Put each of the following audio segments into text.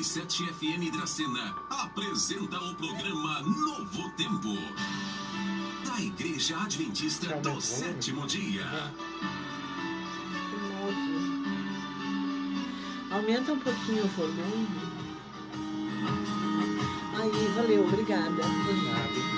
97 FM Dracena apresenta o programa Novo Tempo, da Igreja Adventista do Sétimo Dia. Aumenta um pouquinho o volume. Aí, valeu, obrigada. Nada.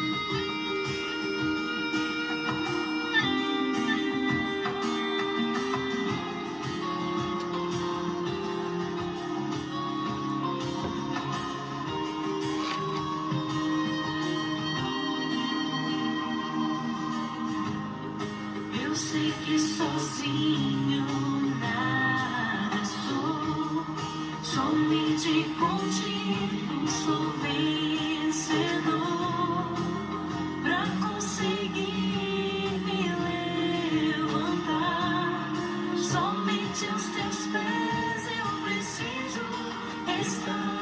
Eu sei que sozinho nada sou, somente contigo sou vencedor. Pra conseguir me levantar, somente aos teus pés eu preciso estar.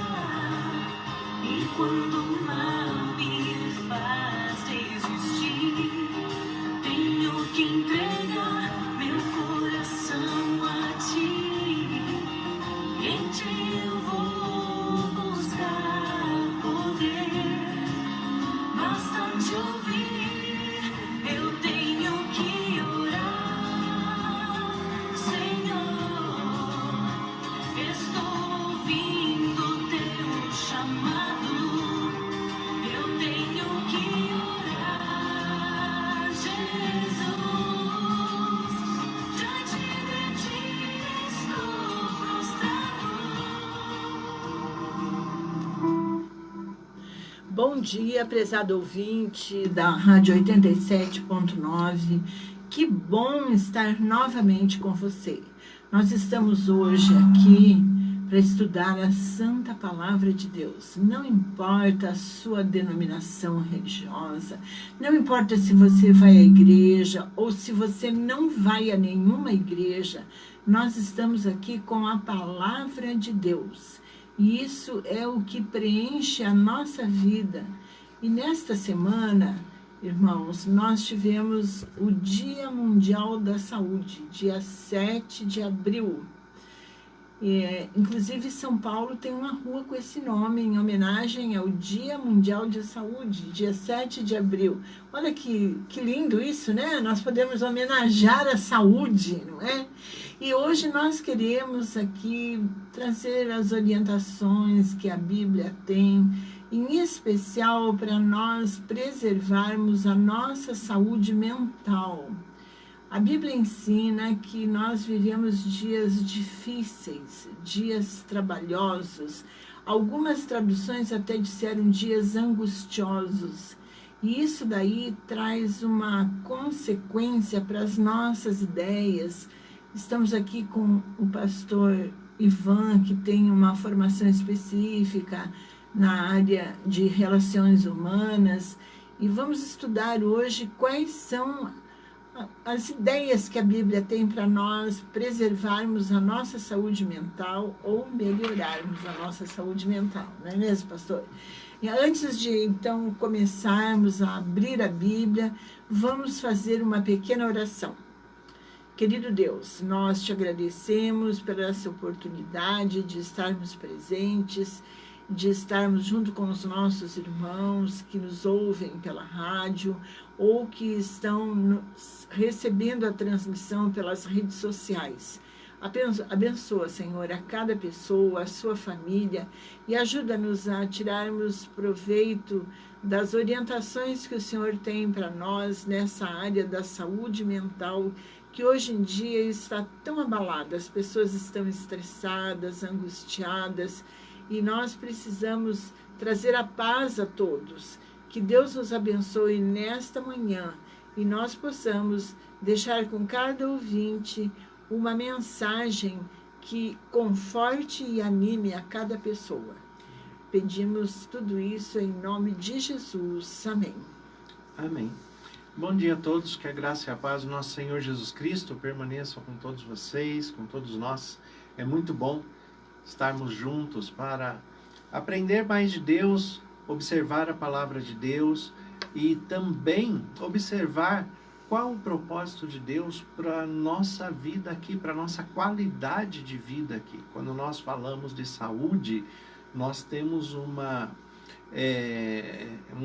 E quando o mal me faz desistir, tenho que entregar meu coração a ti. Em ti eu vou buscar poder. Basta te ouvir, eu tenho que orar. Senhor, estou ouvindo teu chamado. Eu tenho que orar, Jesus. Diante de ti estou prostrado. Bom dia, prezado ouvinte da Rádio 87.9. Que bom estar novamente com você. Nós estamos hoje aqui para estudar a Santa Palavra de Deus. Não importa a sua denominação religiosa, não importa se você vai à igreja ou se você não vai a nenhuma igreja, nós estamos aqui com a Palavra de Deus. E isso é o que preenche a nossa vida. E nesta semana, irmãos, nós tivemos o Dia Mundial da Saúde, dia 7 de abril. Inclusive, São Paulo tem uma rua com esse nome, em homenagem ao Dia Mundial de Saúde, dia 7 de abril. Olha que lindo isso, né? Nós podemos homenagear a saúde, não é? E hoje nós queremos aqui trazer as orientações que a Bíblia tem, em especial para nós preservarmos a nossa saúde mental. A Bíblia ensina que nós vivemos dias difíceis, dias trabalhosos. Algumas traduções até disseram dias angustiosos. E isso daí traz uma consequência para as nossas ideias. Estamos aqui com o pastor Ivan, que tem uma formação específica na área de relações humanas. E vamos estudar hoje quais são as ideias que a Bíblia tem para nós preservarmos a nossa saúde mental ou melhorarmos a nossa saúde mental, não é mesmo, pastor? E antes de, então, começarmos a abrir a Bíblia, vamos fazer uma pequena oração. Querido Deus, nós te agradecemos por essa oportunidade de estarmos presentes, de estarmos junto com os nossos irmãos que nos ouvem pela rádio ou que estão recebendo a transmissão pelas redes sociais. Abençoa, Senhor, a cada pessoa, a sua família e ajuda-nos a tirarmos proveito das orientações que o Senhor tem para nós nessa área da saúde mental, que hoje em dia está tão abalada. As pessoas estão estressadas, angustiadas, e nós precisamos trazer a paz a todos. Que Deus nos abençoe nesta manhã e nós possamos deixar com cada ouvinte uma mensagem que conforte e anime a cada pessoa. Pedimos tudo isso em nome de Jesus. Amém. Amém. Bom dia a todos, que a graça e a paz do nosso Senhor Jesus Cristo permaneçam com todos vocês, com todos nós. É muito bom estarmos juntos para aprender mais de Deus, observar a palavra de Deus e também observar qual o propósito de Deus para a nossa vida aqui, para a nossa qualidade de vida aqui. Quando nós falamos de saúde, nós temos um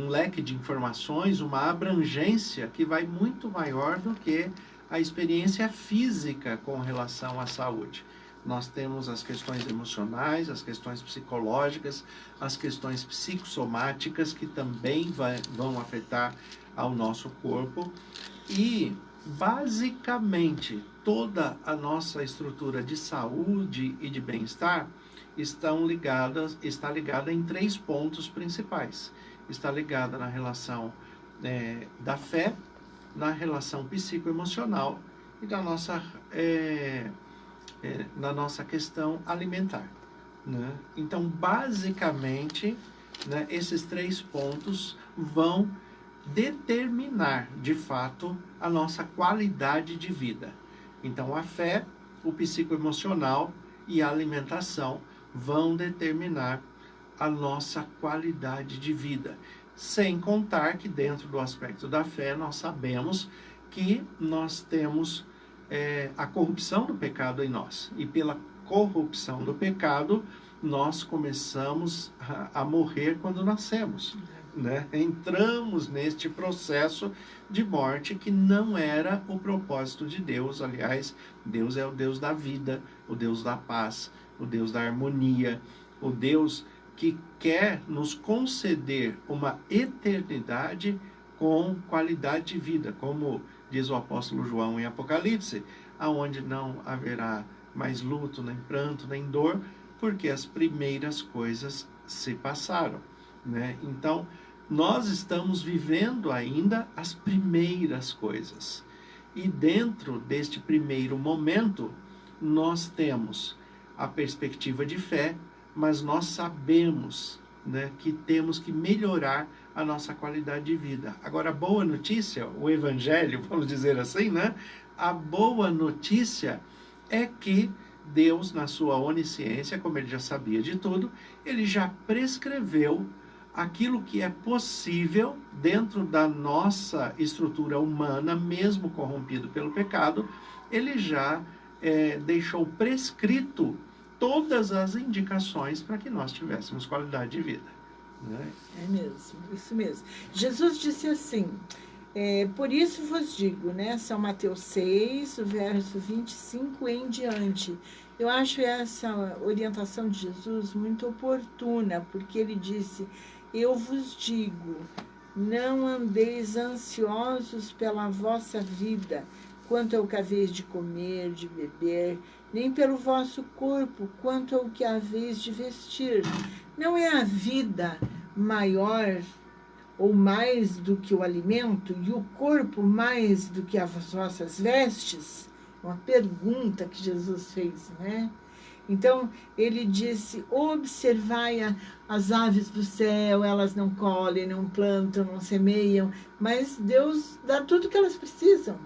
leque de informações, uma abrangência que vai muito maior do que a experiência física com relação à saúde. Nós temos as questões emocionais, as questões psicológicas, as questões psicossomáticas que também vão afetar ao nosso corpo. E, basicamente, toda a nossa estrutura de saúde e de bem-estar está ligada em 3 pontos principais. Está ligada na relação da fé, na relação psicoemocional e na nossa questão alimentar, né? Então, basicamente, né, esses 3 pontos vão determinar, de fato, a nossa qualidade de vida. Então, a fé, o psicoemocional e a alimentação vão determinar a nossa qualidade de vida. Sem contar que, dentro do aspecto da fé, nós sabemos que nós temos a corrupção do pecado em nós. E pela corrupção do pecado, nós começamos a morrer quando nascemos, né? Entramos neste processo de morte que não era o propósito de Deus. Aliás, Deus é o Deus da vida, o Deus da paz, o Deus da harmonia, o Deus que quer nos conceder uma eternidade com qualidade de vida, como diz o apóstolo João em Apocalipse, aonde não haverá mais luto, nem pranto, nem dor, porque as primeiras coisas se passaram, né? Então, nós estamos vivendo ainda as primeiras coisas. E dentro deste primeiro momento, nós temos a perspectiva de fé, mas nós sabemos, né, que temos que melhorar a nossa qualidade de vida. Agora, a boa notícia, o evangelho, vamos dizer assim, né? A boa notícia é que Deus, na sua onisciência, como ele já sabia de tudo, ele já prescreveu aquilo que é possível dentro da nossa estrutura humana, mesmo corrompido pelo pecado. Ele já deixou prescrito todas as indicações para que nós tivéssemos qualidade de vida, né? É mesmo, isso mesmo. Jesus disse assim, por isso vos digo, né? São Mateus 6, o verso 25 em diante. Eu acho essa orientação de Jesus muito oportuna, porque ele disse, eu vos digo, não andeis ansiosos pela vossa vida, quanto ao que haveis de comer, de beber, nem pelo vosso corpo, quanto ao que haveis de vestir. Não é a vida maior ou mais do que o alimento, e o corpo mais do que as vossas vestes? Uma pergunta que Jesus fez, né? Então, ele disse, observai as aves do céu, elas não colhem, não plantam, não semeiam, mas Deus dá tudo que elas precisam.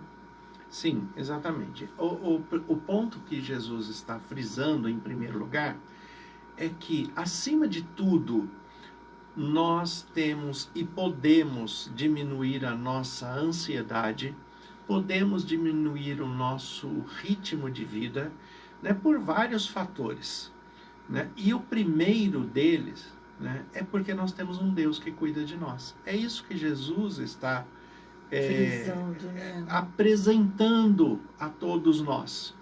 Sim, exatamente. O ponto que Jesus está frisando em primeiro lugar é que, acima de tudo, nós temos e podemos diminuir a nossa ansiedade, podemos diminuir o nosso ritmo de vida, né, por vários fatores, né? E o primeiro deles, né, é porque nós temos um Deus que cuida de nós. É isso que Jesus está Frisando, né? apresentando a todos nós.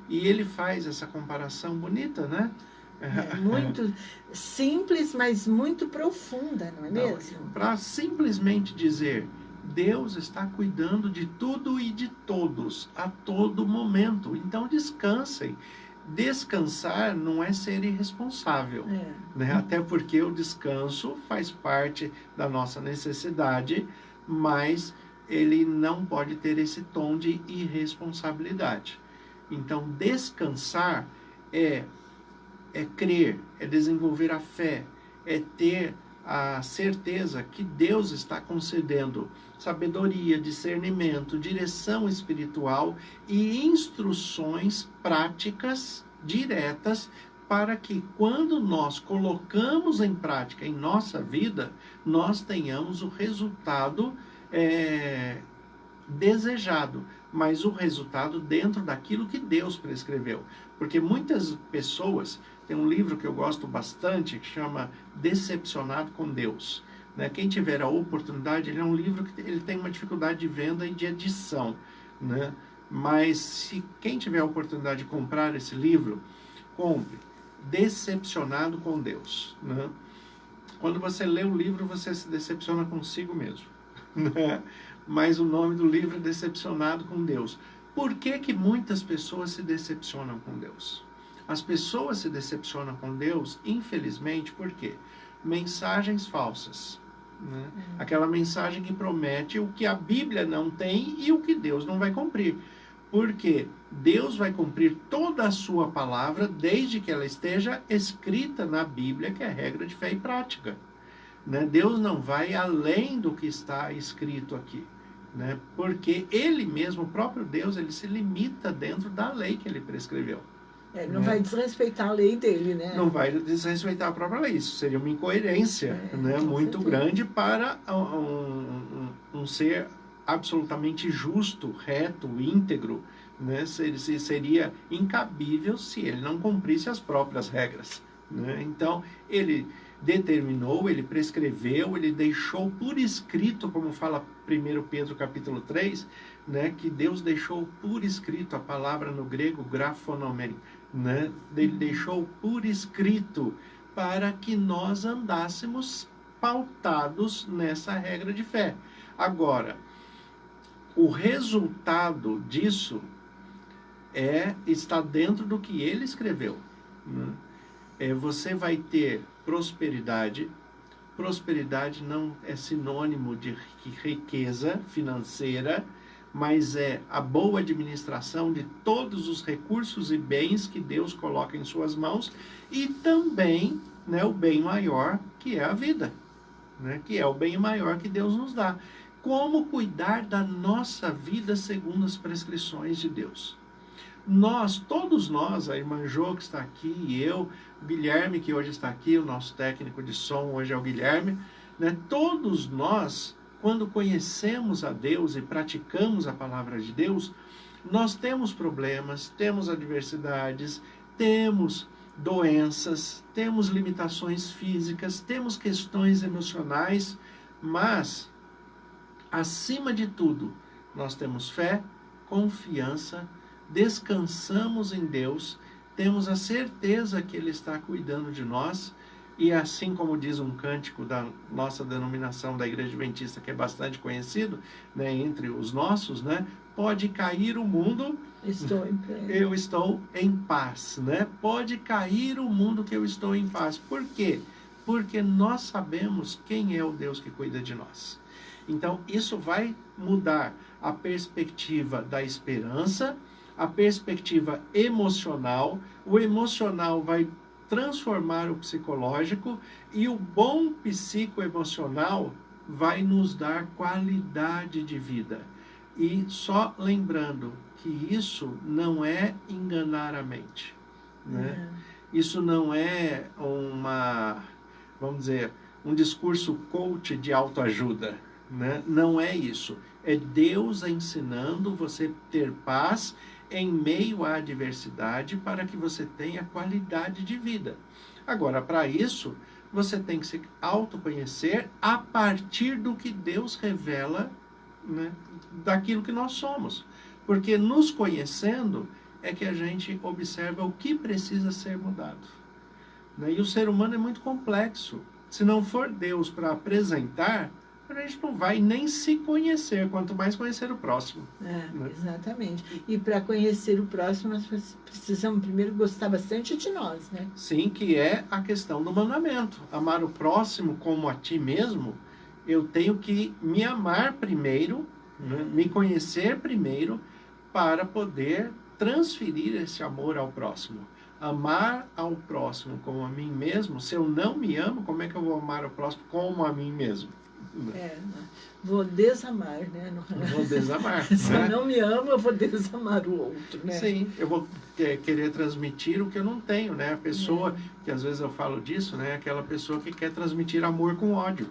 E ele faz essa comparação bonita, né? Muito simples, mas muito profunda, não é mesmo? Para simplesmente dizer, Deus está cuidando de tudo e de todos, a todo momento. Então descansem. Descansar não é ser irresponsável, né? Até porque o descanso faz parte da nossa necessidade, mas ele não pode ter esse tom de irresponsabilidade. Então, descansar é crer, é desenvolver a fé, é ter a certeza que Deus está concedendo sabedoria, discernimento, direção espiritual e instruções práticas, diretas, para que quando nós colocamos em prática em nossa vida, nós tenhamos o resultado desejado, mas o resultado dentro daquilo que Deus prescreveu. Porque muitas pessoas Tem um livro que eu gosto bastante que chama Decepcionado com Deus. Né? Quem tiver a oportunidade, ele é um livro que ele tem uma dificuldade de venda e de edição. Né? Mas se quem tiver a oportunidade de comprar esse livro, compre. Decepcionado com Deus. Né? Quando você lê o livro, você se decepciona consigo mesmo. Né? Mas o nome do livro é Decepcionado com Deus. Por que que muitas pessoas se decepcionam com Deus? As pessoas se decepcionam com Deus, infelizmente, por quê? Mensagens falsas. Né? Aquela mensagem que promete o que a Bíblia não tem e o que Deus não vai cumprir. Porque Deus vai cumprir toda a sua palavra desde que ela esteja escrita na Bíblia, que é regra de fé e prática. Né? Deus não vai além do que está escrito aqui. Né? Porque Ele mesmo, o próprio Deus, Ele se limita dentro da lei que Ele prescreveu. Não vai desrespeitar a lei dele, né? Não vai desrespeitar a própria lei. Isso seria uma incoerência né? Muito grande para um ser absolutamente justo, reto, íntegro. Né? Seria incabível se ele não cumprisse as próprias regras. Né? Então, ele determinou, ele prescreveu, ele deixou por escrito, como fala 1 Pedro capítulo 3, né? Que Deus deixou por escrito, a palavra no grego graphonomene, né? Ele deixou por escrito para que nós andássemos pautados nessa regra de fé. Agora, o resultado disso está dentro do que ele escreveu. Né? Você vai ter prosperidade. Prosperidade não é sinônimo de riqueza financeira, mas é a boa administração de todos os recursos e bens que Deus coloca em suas mãos, e também, né, o bem maior, que é a vida, né, que é o bem maior que Deus nos dá. Como cuidar da nossa vida segundo as prescrições de Deus? Todos nós, a irmã Jo que está aqui, e eu, o Guilherme que hoje está aqui, o nosso técnico de som hoje é o Guilherme, né? Todos nós, quando conhecemos a Deus e praticamos a palavra de Deus, nós temos problemas, temos adversidades, temos doenças, temos limitações físicas, temos questões emocionais, mas, acima de tudo, nós temos fé, confiança, descansamos em Deus, temos a certeza que Ele está cuidando de nós, e assim como diz um cântico da nossa denominação da Igreja Adventista, que é bastante conhecido, né, entre os nossos, né, pode cair o mundo, eu estou em paz. Né? Pode cair o mundo que eu estou em paz. Por quê? Porque nós sabemos quem é o Deus que cuida de nós. Então, isso vai mudar a perspectiva da esperança, a perspectiva emocional, o emocional vai transformar o psicológico, e o bom psicoemocional vai nos dar qualidade de vida. E só lembrando que isso não é enganar a mente. Né? Isso não é vamos dizer, um discurso coach de autoajuda. Né? Não é isso. É Deus ensinando você a ter paz em meio à adversidade, para que você tenha qualidade de vida. Agora, para isso, você tem que se autoconhecer a partir do que Deus revela, né, daquilo que nós somos. Porque nos conhecendo é que a gente observa o que precisa ser mudado. Né? E o ser humano é muito complexo. Se não for Deus para apresentar, a gente não vai nem se conhecer, quanto mais conhecer o próximo. Né? Exatamente. E para conhecer o próximo, nós precisamos primeiro gostar bastante de nós, né? Sim, que é a questão do mandamento. Amar o próximo como a ti mesmo, eu tenho que me amar primeiro, né? Me conhecer primeiro, para poder transferir esse amor ao próximo. Amar ao próximo como a mim mesmo, se eu não me amo, como é que eu vou amar o próximo como a mim mesmo? Vou desamar, né? Vou desamar. Se eu não me amo, eu vou desamar o outro, né? Sim, eu vou querer transmitir o que eu não tenho, né? A pessoa, que às vezes eu falo disso, né? Aquela pessoa que quer transmitir amor com ódio.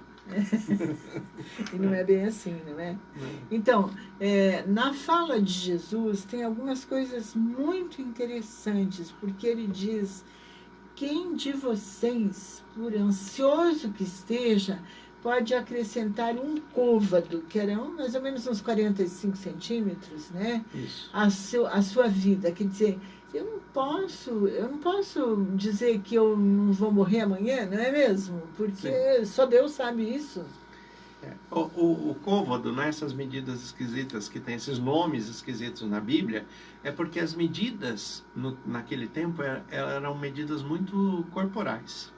E não é bem assim, não é? Então, na fala de Jesus tem algumas coisas muito interessantes, porque ele diz quem de vocês, por ansioso que esteja, pode acrescentar um côvado, que era mais ou menos uns 45 centímetros, né? Isso. A sua vida. Quer dizer, eu não posso dizer que eu não vou morrer amanhã, não é mesmo? Porque só Deus sabe isso. O côvado, né, essas medidas esquisitas que tem esses nomes esquisitos na Bíblia, é porque as medidas naquele tempo eram medidas muito corporais.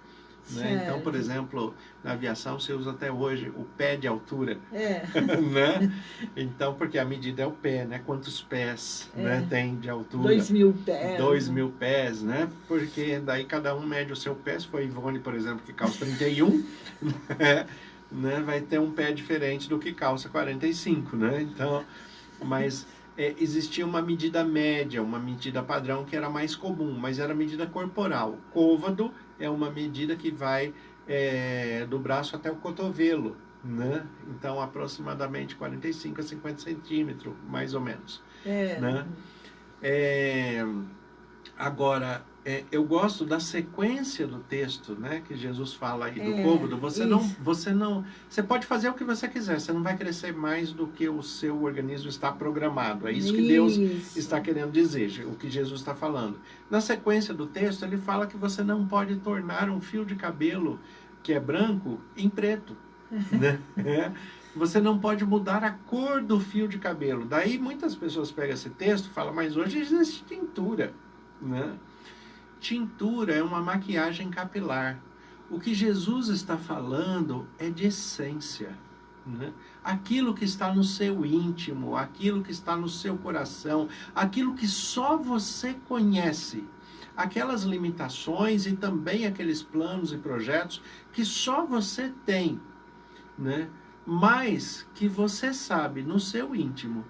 Né? Então, por exemplo, na aviação você usa até hoje o pé de altura. Né? Então, porque a medida é o pé, né? Quantos pés né, tem de altura? 2.000 pés. 2.000 pés, né? Porque daí cada um mede o seu pé. Se for Ivone, por exemplo, que calça 31, né? Vai ter um pé diferente do que calça 45, né? Então, mas existia uma medida média, uma medida padrão que era mais comum, mas era medida corporal. Côvado é uma medida que vai do braço até o cotovelo, né? Então, aproximadamente 45 a 50 centímetros, mais ou menos. Né? Agora, eu gosto da sequência do texto, né? Que Jesus fala aí do côvado. Você pode fazer o que você quiser, você não vai crescer mais do que o seu organismo está programado. É isso que Deus está querendo dizer, o que Jesus está falando. Na sequência do texto, ele fala que você não pode tornar um fio de cabelo que é branco em preto. Né? Você não pode mudar a cor do fio de cabelo. Daí muitas pessoas pegam esse texto e falam, mas hoje existe tintura. Né? Tintura é uma maquiagem capilar. O que Jesus está falando é de essência. Né? Aquilo que está no seu íntimo, aquilo que está no seu coração, aquilo que só você conhece. Aquelas limitações e também aqueles planos e projetos que só você tem. Né? Mas que você sabe no seu íntimo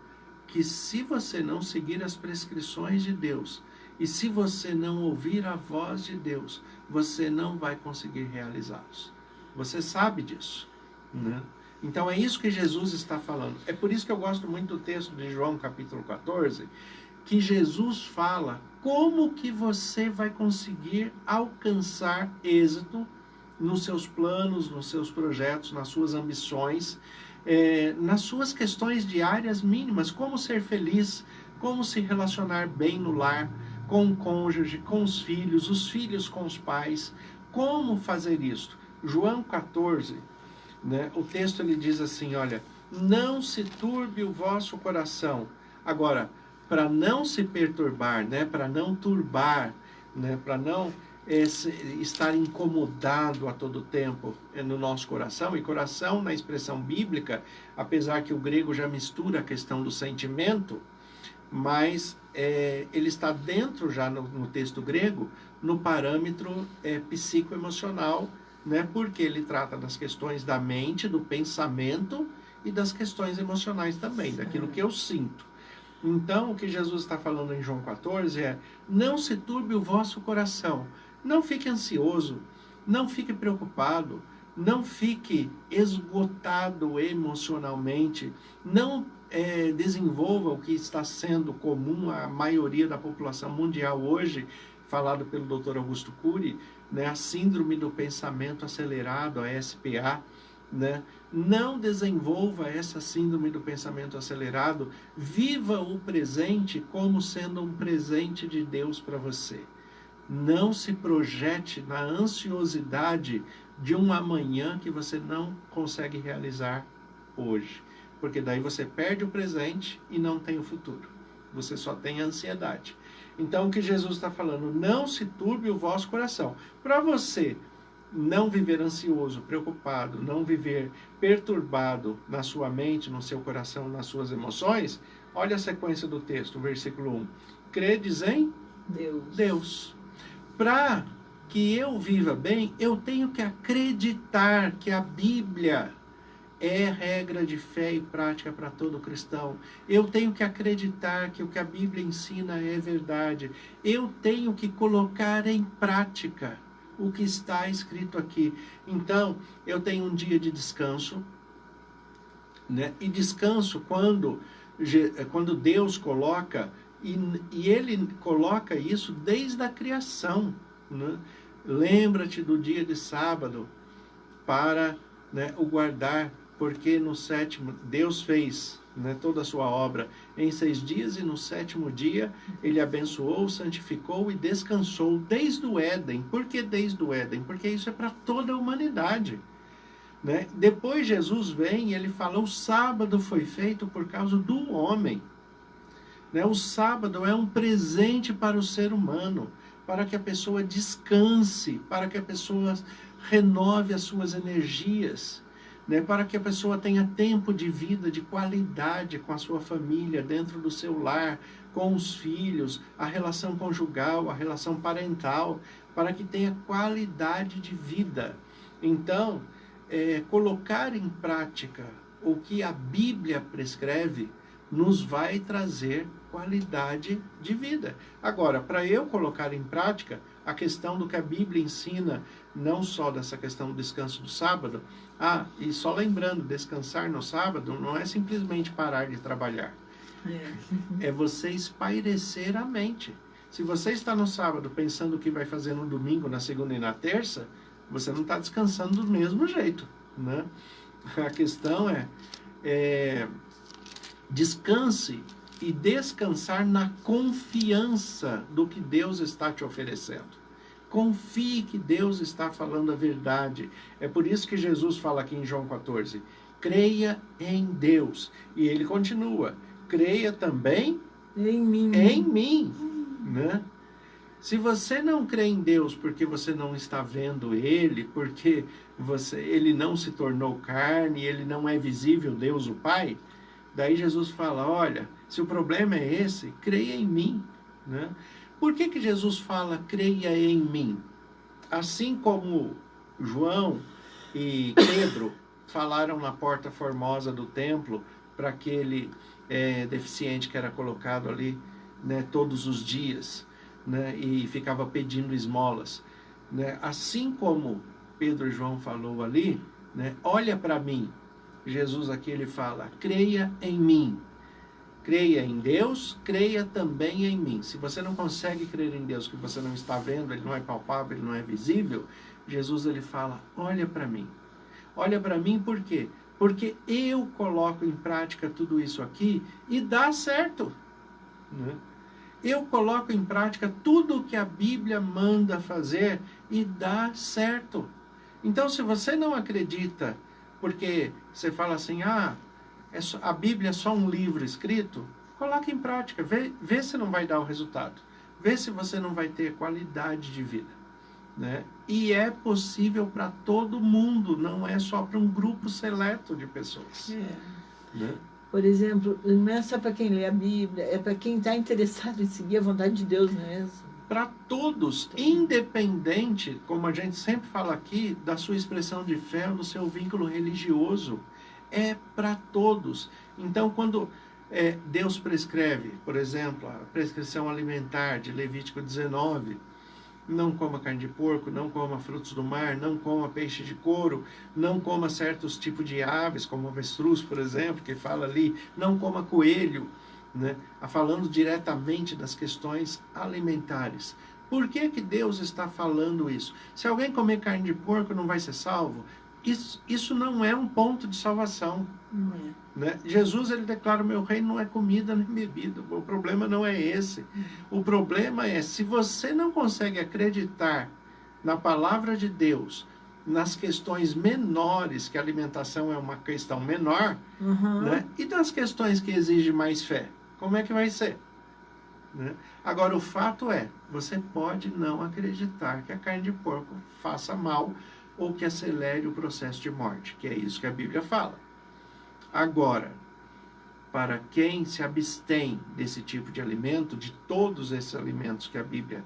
que se você não seguir as prescrições de Deus, e se você não ouvir a voz de Deus, você não vai conseguir realizá-los. Você sabe disso. Né? Então é isso que Jesus está falando. É por isso que eu gosto muito do texto de João capítulo 14, que Jesus fala como que você vai conseguir alcançar êxito nos seus planos, nos seus projetos, nas suas ambições, nas suas questões diárias mínimas, como ser feliz, como se relacionar bem no lar, com o cônjuge, com os filhos com os pais. Como fazer isso? João 14, né, o texto ele diz assim, olha, não se turbe o vosso coração. Agora, para não se perturbar, né, para não turbar, né, para não estar incomodado a todo tempo no nosso coração, e coração na expressão bíblica, apesar que o grego já mistura a questão do sentimento, mas ele está dentro já no texto grego, no parâmetro psicoemocional, né? Porque ele trata das questões da mente, do pensamento e das questões emocionais também, daquilo que eu sinto. Então, o que Jesus está falando em João 14 é, não se turbe o vosso coração, não fique ansioso, não fique preocupado, não fique esgotado emocionalmente, não desenvolva o que está sendo comum à maioria da população mundial hoje, falado pelo Dr. Augusto Cury, né, a síndrome do pensamento acelerado, a SPA, né? Não desenvolva essa síndrome do pensamento acelerado, viva o presente como sendo um presente de Deus para você. Não se projete na ansiosidade de um amanhã que você não consegue realizar hoje. Porque daí você perde o presente e não tem o futuro. Você só tem ansiedade. Então o que Jesus está falando, não se turbe o vosso coração. Para você não viver ansioso, preocupado, não viver perturbado na sua mente, no seu coração, nas suas emoções, olha a sequência do texto, versículo 1. Credes em Deus. Para que eu viva bem, eu tenho que acreditar que a Bíblia é regra de fé e prática para todo cristão. Eu tenho que acreditar que o que a Bíblia ensina é verdade. Eu tenho que colocar em prática o que está escrito aqui. Então, eu tenho um dia de descanso, né? E descanso quando Deus coloca, e Ele coloca isso desde a criação, né? Lembra-te do dia de sábado para, né, o guardar, porque no sétimo, Deus fez, né, toda a sua obra em 6 dias, e no sétimo dia ele abençoou, santificou e descansou desde o Éden. Por que desde o Éden? Porque isso é para toda a humanidade. Né? Depois Jesus vem e ele fala, o sábado foi feito por causa do homem. Né? O sábado é um presente para o ser humano, para que a pessoa descanse, para que a pessoa renove as suas energias, né? Para que a pessoa tenha tempo de vida, de qualidade com a sua família, dentro do seu lar, com os filhos, a relação conjugal, a relação parental, para que tenha qualidade de vida. Então, colocar em prática o que a Bíblia prescreve nos vai trazer qualidade de vida. Agora, para eu colocar em prática a questão do que a Bíblia ensina, não só dessa questão do descanso do sábado, e só lembrando, descansar no sábado não é simplesmente parar de trabalhar. É você espairecer a mente. Se você está no sábado pensando o que vai fazer no domingo, na segunda e na terça, você não está descansando do mesmo jeito, né? A questão é descanse e descansar na confiança do que Deus está te oferecendo. Confie que Deus está falando a verdade. É por isso que Jesus fala aqui em João 14, creia em Deus. E ele continua, creia também em mim. Né? Se você não crê em Deus porque você não está vendo Ele, porque Ele não se tornou carne, Ele não é visível, Deus o Pai, daí Jesus fala, olha, se o problema é esse, creia em mim. Né? Por que Jesus fala, creia em mim? Assim como João e Pedro falaram na porta formosa do templo para aquele deficiente que era colocado ali, né, todos os dias, né, e ficava pedindo esmolas. Né? Assim como Pedro e João falou ali, né, olha para mim. Jesus aqui ele fala, creia em mim. Creia em Deus, creia também em mim. Se você não consegue crer em Deus, que você não está vendo, Ele não é palpável, Ele não é visível, Jesus ele fala, olha para mim. Olha para mim por quê? Porque eu coloco em prática tudo isso aqui e dá certo. Né? Eu coloco em prática tudo o que a Bíblia manda fazer e dá certo. Então, se você não acredita, porque você fala assim, a Bíblia é só um livro escrito, coloque em prática, vê se não vai dar o resultado. Vê se você não vai ter qualidade de vida. Né? E é possível para todo mundo, não é só para um grupo seleto de pessoas. Né? Por exemplo, não é só para quem lê a Bíblia, é para quem está interessado em seguir a vontade de Deus, não é mesmo? Para todos, independente, como a gente sempre fala aqui, da sua expressão de fé ou do seu vínculo religioso, é para todos. Então, quando Deus prescreve, por exemplo, a prescrição alimentar de Levítico 19, não coma carne de porco, não coma frutos do mar, não coma peixe de couro, não coma certos tipos de aves, como avestruz, por exemplo, que fala ali, não coma coelho, né? Falando diretamente das questões alimentares. Por que Deus está falando isso? Se alguém comer carne de porco não vai ser salvo? Isso não é um ponto de salvação. Não é. Né? Jesus ele declara, o meu reino não é comida nem bebida. O problema não é esse. O problema é, se você não consegue acreditar na palavra de Deus, nas questões menores, que a alimentação é uma questão menor, né? E das questões que exigem mais fé, como é que vai ser? Né? Agora, o fato é, você pode não acreditar que a carne de porco faça mal ou que acelere o processo de morte, que é isso que a Bíblia fala. Agora, para quem se abstém desse tipo de alimento, de todos esses alimentos que a Bíblia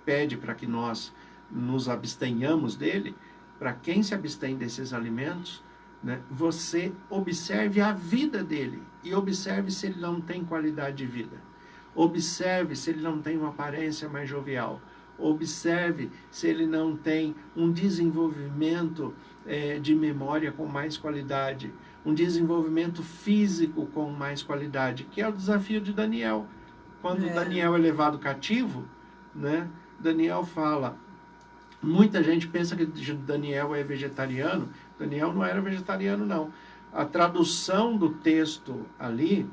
pede para que nós nos abstenhamos dele, para quem se abstém desses alimentos, né, você observe a vida dele e observe se ele não tem qualidade de vida. Observe se ele não tem uma aparência mais jovial. Observe se ele não tem um desenvolvimento de memória com mais qualidade, um desenvolvimento físico com mais qualidade, que é o desafio de Daniel. Quando Daniel é levado cativo, né, Daniel fala, muita gente pensa que Daniel é vegetariano. Daniel não era vegetariano, não. A tradução do texto ali,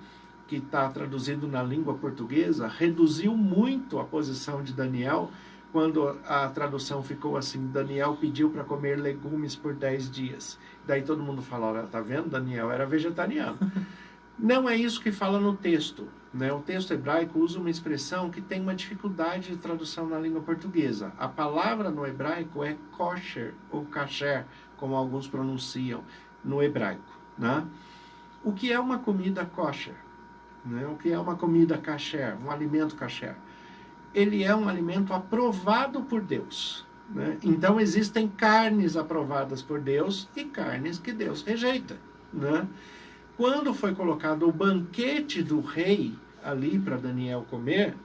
que está traduzido na língua portuguesa, reduziu muito a posição de Daniel, quando a tradução ficou assim, Daniel pediu para comer legumes por 10 dias. Daí todo mundo fala, olha, tá vendo? Daniel era vegetariano. Não é isso que fala no texto, né? O texto hebraico usa uma expressão que tem uma dificuldade de tradução na língua portuguesa. A palavra no hebraico é kosher, ou kasher, como alguns pronunciam no hebraico, né? O que é uma comida kosher? Né? O que é uma comida kasher, um alimento kasher? Ele é um alimento aprovado por Deus, né? Então existem carnes aprovadas por Deus e carnes que Deus rejeita, né? Quando foi colocado o banquete do rei ali para Daniel comer,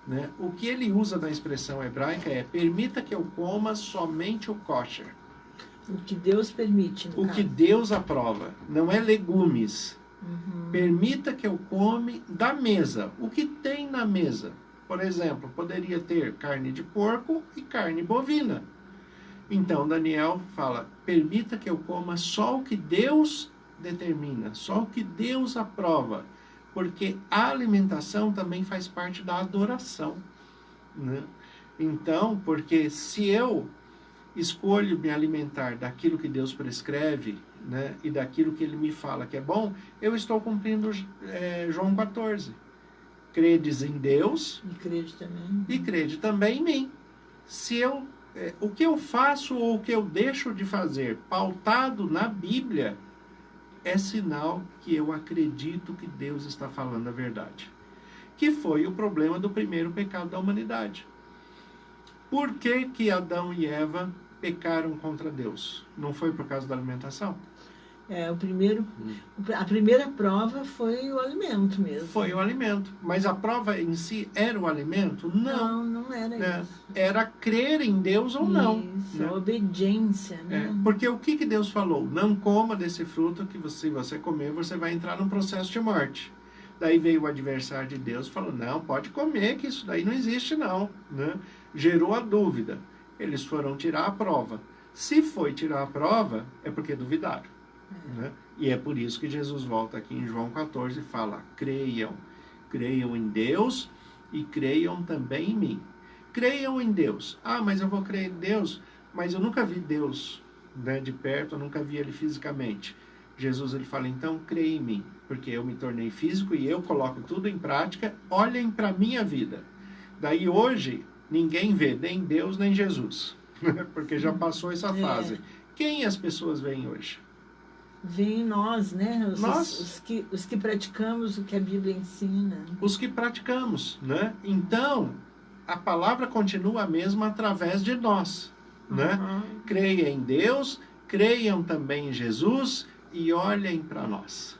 né, o que ele usa na expressão hebraica é: permita que eu coma somente o kosher. O que Deus permite, no O caso. que Deus aprova, não é legumes. Permita que eu come da mesa. O que tem na mesa? Por exemplo, poderia ter carne de porco e carne bovina. Então Daniel fala: permita que eu coma só o que Deus determina, só o que Deus aprova, porque a alimentação também faz parte da adoração, né? Então, porque se eu escolho me alimentar daquilo que Deus prescreve, né, e daquilo que Ele me fala que é bom, eu estou cumprindo João 14. Credes em Deus E crede também. e crede também em mim. Se eu, o que eu faço ou o que eu deixo de fazer pautado na Bíblia, é sinal que eu acredito que Deus está falando a verdade. Que foi o problema do primeiro pecado da humanidade. Por que que Adão e Eva pecaram contra Deus? Não foi por causa da alimentação? A primeira prova foi o alimento mesmo. Foi o alimento. Mas a prova em si era o alimento? Não. Não era Né? isso. Era crer em Deus ou não. Isso, Né? a obediência, né? Porque o que Deus falou? Não coma desse fruto, que se você comer, você vai entrar num processo de morte. Daí veio o adversário de Deus e falou: não, pode comer, que isso daí não existe não. Né? Gerou a dúvida. Eles foram tirar a prova. Se foi tirar a prova, é porque duvidaram. Né? E é por isso que Jesus volta aqui em João 14 e fala: creiam em Deus e creiam também em mim. Creiam em Deus. Ah, mas eu vou crer em Deus, mas eu nunca vi Deus, né, de perto, eu nunca vi Ele fisicamente. Jesus, ele fala: então creia em mim, porque eu me tornei físico e eu coloco tudo em prática. Olhem para a minha vida. Daí hoje ninguém vê nem Deus nem Jesus, porque já passou essa fase. Quem as pessoas veem hoje? Vem nós, né? Nós. Os que praticamos o que a Bíblia ensina. Os que praticamos, né? Então, a palavra continua a mesma através de nós, né? Creia em Deus, creiam também em Jesus e olhem para nós.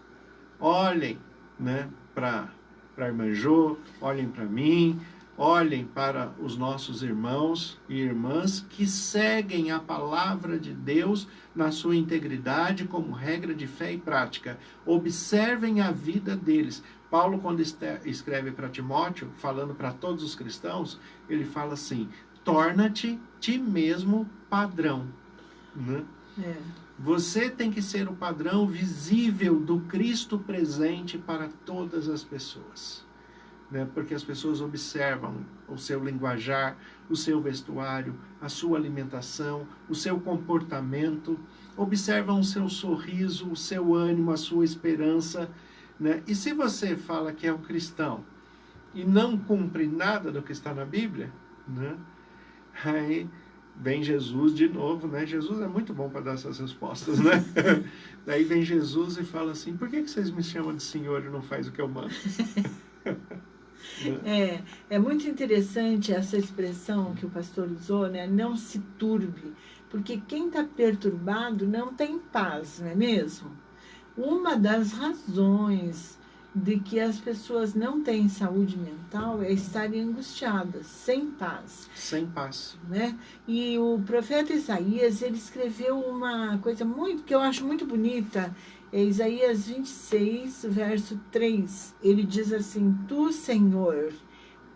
Olhem, né, para a irmã Jo, olhem para mim, olhem para os nossos irmãos e irmãs que seguem a palavra de Deus na sua integridade como regra de fé e prática. Observem a vida deles. Paulo, quando escreve para Timóteo, falando para todos os cristãos, ele fala assim: torna-te ti mesmo padrão. Né? Você tem que ser o padrão visível do Cristo presente para todas as pessoas. Né? Porque as pessoas observam o seu linguajar, o seu vestuário, a sua alimentação, o seu comportamento, observam o seu sorriso, o seu ânimo, a sua esperança. Né? E se você fala que é um cristão e não cumpre nada do que está na Bíblia, né? Aí vem Jesus de novo, né? Jesus é muito bom para dar essas respostas, né? Daí vem Jesus e fala assim: por que vocês me chamam de Senhor e não faz o que eu mando? É muito interessante essa expressão que o pastor usou, né? Não se turbe, porque quem está perturbado não tem paz, não é mesmo? Uma das razões de que as pessoas não têm saúde mental é estarem angustiadas, sem paz. Sem paz. Né? E o profeta Isaías, ele escreveu uma coisa que eu acho muito bonita. É Isaías 26, verso 3. Ele diz assim: tu, Senhor,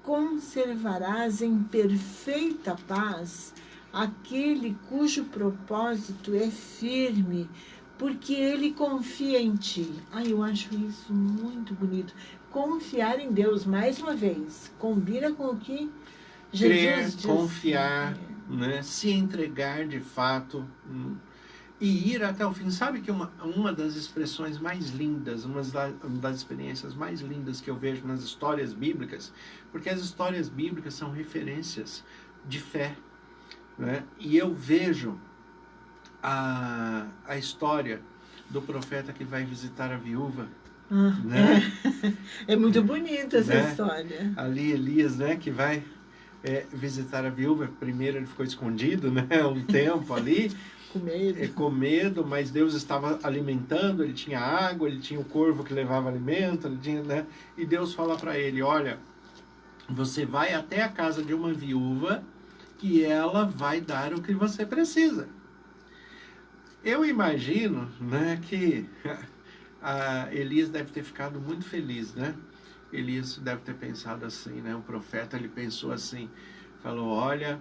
conservarás em perfeita paz aquele cujo propósito é firme, porque ele confia em ti. Eu acho isso muito bonito. Confiar em Deus, mais uma vez, combina com o que Jesus Crer, diz. confiar, né? Se entregar de fato, e ir até o fim. Sabe que uma das expressões mais lindas, uma das experiências mais lindas que eu vejo nas histórias bíblicas, porque as histórias bíblicas são referências de fé, né? E eu vejo a história do profeta que vai visitar a viúva, né? É muito bonita essa Né? história. Ali Elias, né, que vai visitar a viúva. Primeiro ele ficou escondido, né, um tempo ali, Com medo. com medo, mas Deus estava alimentando, ele tinha água, ele tinha o corvo que levava alimento, ele tinha, né, e Deus fala para ele, olha, você vai até a casa de uma viúva que ela vai dar o que você precisa. Eu imagino, né, que Elias deve ter ficado muito feliz, né? Elias deve ter pensado assim, né? O profeta, ele pensou assim, falou, olha,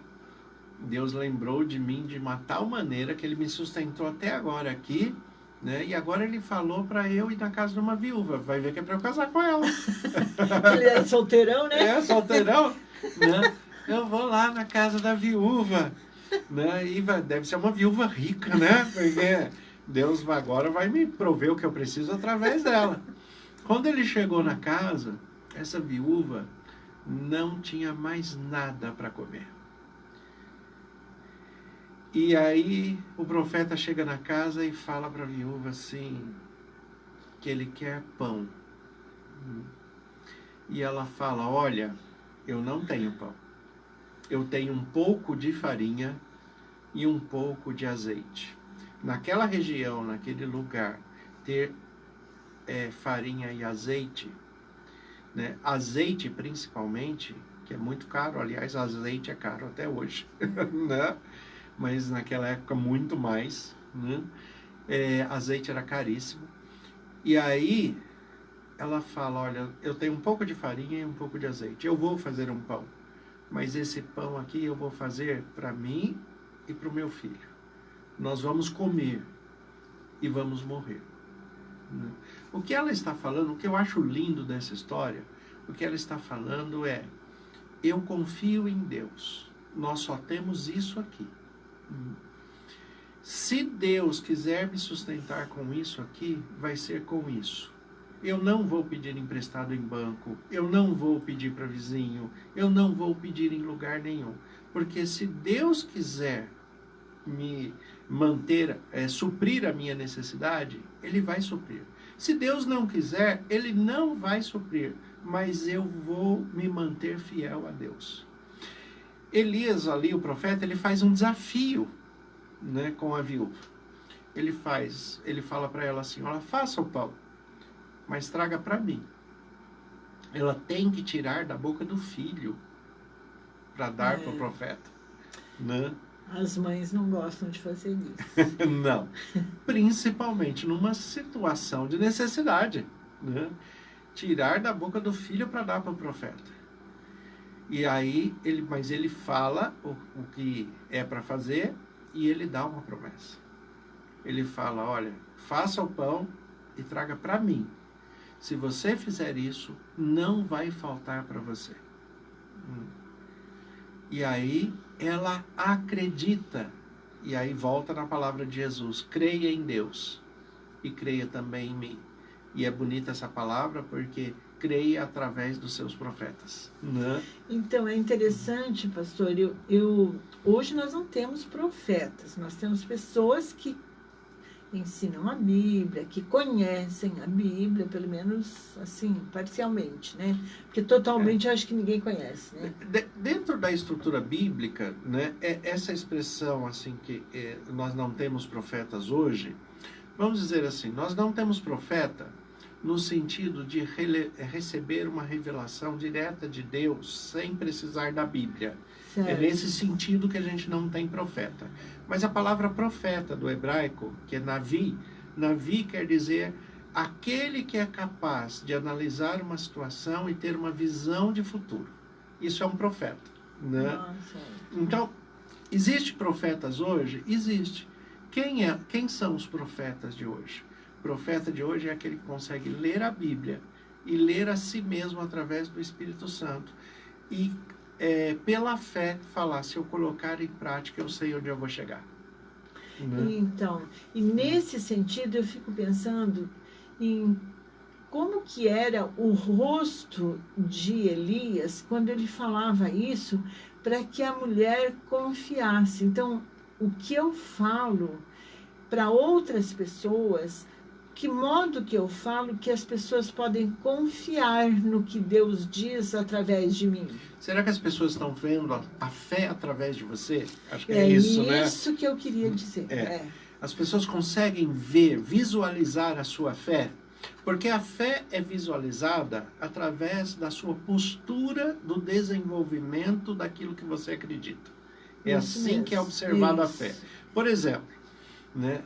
Deus lembrou de mim de uma tal maneira que ele me sustentou até agora aqui, né? E agora ele falou para eu ir na casa de uma viúva, vai ver que é para eu casar com ela. Ele era solteirão, né? Solteirão, né? Eu vou lá na casa da viúva, né? E deve ser uma viúva rica, né? Porque Deus agora vai me prover o que eu preciso através dela. Quando ele chegou na casa, essa viúva não tinha mais nada para comer. E aí o profeta chega na casa e fala para a viúva assim, que ele quer pão. E ela fala, olha, eu não tenho pão. Eu tenho um pouco de farinha e um pouco de azeite. Naquela região, naquele lugar, ter farinha e azeite, né? Azeite principalmente, que é muito caro, aliás, azeite é caro até hoje, né? Mas naquela época muito mais, né? Azeite era caríssimo. E aí ela fala, olha, eu tenho um pouco de farinha e um pouco de azeite, eu vou fazer um pão, mas esse pão aqui eu vou fazer para mim e para o meu filho. Nós vamos comer e vamos morrer. O que ela está falando, o que eu acho lindo dessa história, o que ela está falando é, eu confio em Deus, nós só temos isso aqui. Se Deus quiser me sustentar com isso aqui, vai ser com isso. Eu não vou pedir emprestado em banco, eu não vou pedir para vizinho, eu não vou pedir em lugar nenhum. Porque se Deus quiser me manter, suprir a minha necessidade, Ele vai suprir. Se Deus não quiser, Ele não vai suprir, mas eu vou me manter fiel a Deus. Elias ali, o profeta, ele faz um desafio, né, com a viúva. Ele fala para ela assim, olha, faça o pão, mas traga para mim. Ela tem que tirar da boca do filho para dar para o profeta, né? As mães não gostam de fazer isso. Não. Principalmente numa situação de necessidade, né? Tirar da boca do filho para dar para o profeta. E aí, mas ele fala o que é para fazer e ele dá uma promessa. Ele fala, olha, faça o pão e traga para mim. Se você fizer isso, não vai faltar para você. E aí, ela acredita. E aí volta na palavra de Jesus. Creia em Deus e creia também em mim. E é bonita essa palavra porque creia através dos seus profetas, né? Então, é interessante, pastor, hoje nós não temos profetas, nós temos pessoas que ensinam a Bíblia, que conhecem a Bíblia, pelo menos, assim, parcialmente, né? Porque totalmente eu acho que ninguém conhece, né? Dentro da estrutura bíblica, né, essa expressão, assim, que nós não temos profetas hoje, vamos dizer assim, nós não temos profeta no sentido de receber uma revelação direta de Deus sem precisar da Bíblia. Certo. É nesse sentido que a gente não tem profeta. Mas a palavra profeta do hebraico, que é Navi, Navi quer dizer aquele que é capaz de analisar uma situação e ter uma visão de futuro. Isso é um profeta, né? Nossa. Então, existe profetas hoje? Existe. Quem são os profetas de hoje? O profeta de hoje é aquele que consegue ler a Bíblia e ler a si mesmo através do Espírito Santo. E pela fé falar, se eu colocar em prática, eu sei onde eu vou chegar. Né? Então, e nesse sentido eu fico pensando em como que era o rosto de Elias quando ele falava isso para que a mulher confiasse. Então, o que eu falo para outras pessoas, que modo que eu falo que as pessoas podem confiar no que Deus diz através de mim? Será que as pessoas estão vendo a fé através de você? Acho que é isso, né? É isso que eu queria dizer. As pessoas conseguem ver, visualizar a sua fé, porque a fé é visualizada através da sua postura do desenvolvimento daquilo que você acredita. É Isso assim mesmo. que é observada a Isso. fé. Por exemplo, né,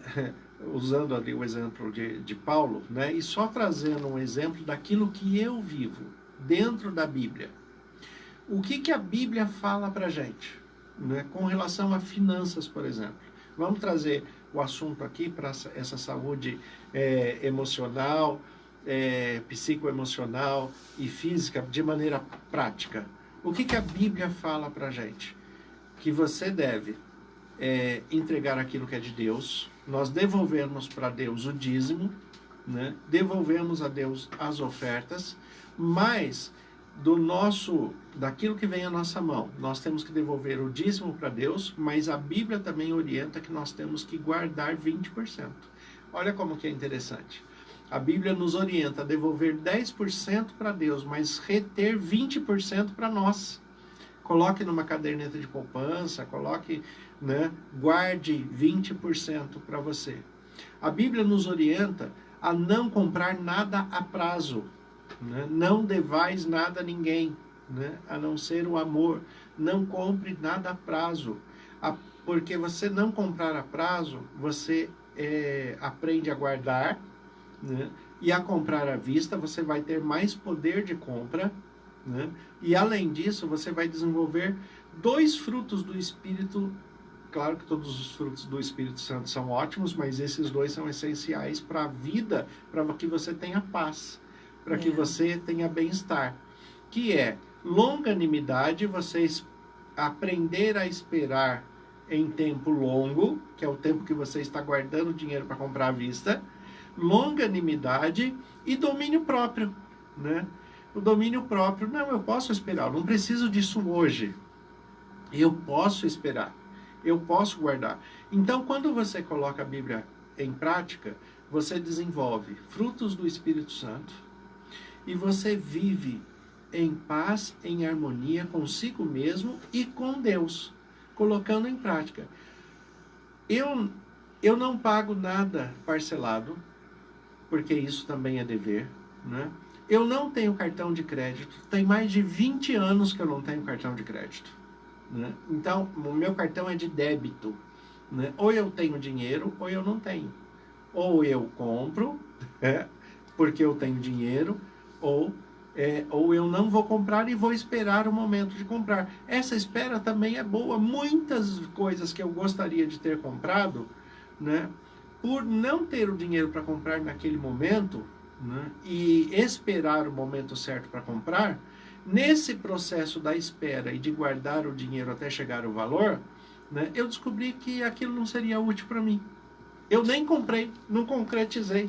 usando ali o exemplo de Paulo, né, e só trazendo um exemplo daquilo que eu vivo dentro da Bíblia. O que a Bíblia fala para a gente, né, com relação a finanças, por exemplo? Vamos trazer o assunto aqui para essa saúde emocional, psicoemocional e física de maneira prática. O que a Bíblia fala para a gente? Que você deve entregar aquilo que é de Deus, nós devolvermos para Deus o dízimo, né? Devolvemos a Deus as ofertas, mas daquilo que vem à nossa mão, nós temos que devolver o dízimo para Deus, mas a Bíblia também orienta que nós temos que guardar 20%. Olha como que é interessante. A Bíblia nos orienta a devolver 10% para Deus, mas reter 20% para nós. Coloque numa caderneta de poupança, né, guarde 20% para você. A Bíblia nos orienta a não comprar nada a prazo. Né? Não devais nada a ninguém, né? A não ser o amor. Não compre nada a prazo. Porque você não comprar a prazo, você aprende a guardar, né? E a comprar à vista, você vai ter mais poder de compra, né? E além disso, você vai desenvolver 2 frutos do Espírito. Claro que todos os frutos do Espírito Santo são ótimos, mas esses 2 são essenciais para a vida, para que você tenha paz, para que você tenha bem-estar, que é longanimidade, você aprender a esperar em tempo longo, que é o tempo que você está guardando dinheiro para comprar à vista, longanimidade e domínio próprio, né? O domínio próprio, não, eu posso esperar, eu não preciso disso hoje, eu posso esperar, eu posso guardar. Então, quando você coloca a Bíblia em prática, você desenvolve frutos do Espírito Santo, e você vive em paz, em harmonia consigo mesmo e com Deus, colocando em prática. Eu não pago nada parcelado, porque isso também é dever, né? Eu não tenho cartão de crédito, tem mais de 20 anos que eu não tenho cartão de crédito, né? Então, o meu cartão é de débito, né? Ou eu tenho dinheiro, ou eu não tenho. Ou eu compro, porque eu tenho dinheiro, ou eu não vou comprar e vou esperar o momento de comprar. Essa espera também é boa. Muitas coisas que eu gostaria de ter comprado, né, por não ter o dinheiro para comprar naquele momento, né, e esperar o momento certo para comprar, nesse processo da espera e de guardar o dinheiro até chegar o valor, né, eu descobri que aquilo não seria útil para mim. Eu nem comprei, não concretizei.